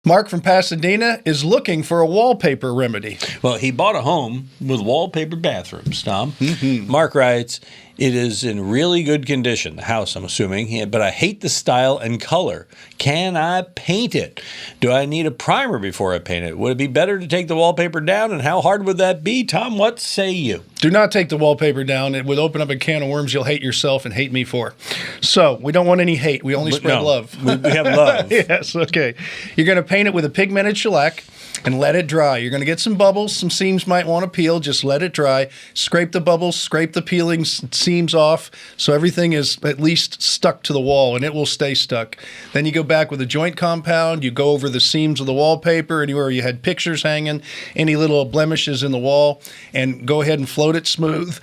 Mark from Pasadena is looking for a wallpaper remedy. Well, he bought a home with wallpaper bathrooms, Tom. Mark writes, it is in really good condition, the house, I'm assuming, but I hate the style and color. Can I paint it? Do I need a primer before I paint it? Would it be better to take the wallpaper down, and how hard would that be? Tom, what say you? Do not take the wallpaper down. It would open up a can of worms you'll hate yourself and hate me for. So we don't want any hate. We only spread love. We have love. Yes, okay. You're going to paint it with a pigmented shellac and let it dry. You're going to get some bubbles. Some seams might want to peel. Just let it dry. Scrape the bubbles, scrape the peeling seams off so everything is at least stuck to the wall, and it will stay stuck. Then you go back with a joint compound. You go over the seams of the wallpaper, anywhere you had pictures hanging, any little blemishes in the wall, and go ahead and float it smooth.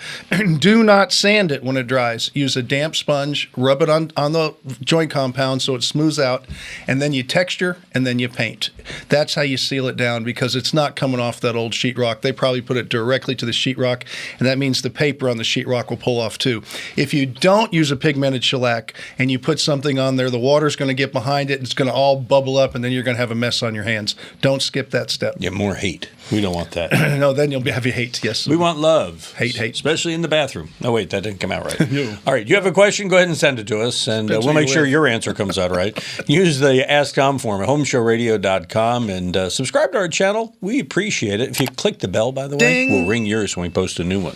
Do not sand it when it dries. Use a damp sponge, rub it on the joint compound so it smooths out, and then you texture, and then you paint. That's how you seal it down, because it's not coming off that old sheetrock. They probably put it directly to the sheetrock, and that means the paper on the sheetrock will pull off too. If you don't use a pigmented shellac and you put something on there, the water's going to get behind it, and it's going to all bubble up, and then you're going to have a mess on your hands. Don't skip that step. Yeah, more hate. We don't want that. No, then you'll have hate, yes. We want love. Hate. Especially in the bathroom. No, wait, that didn't come out right. No. All right, you have a question? Go ahead and send it to us, and we'll make sure your answer comes out right. Use the Ask Tom form at HomeShowRadio.com, and subscribe to our channel. We appreciate it. If you click the bell, by the way, we'll ring yours when we post a new one.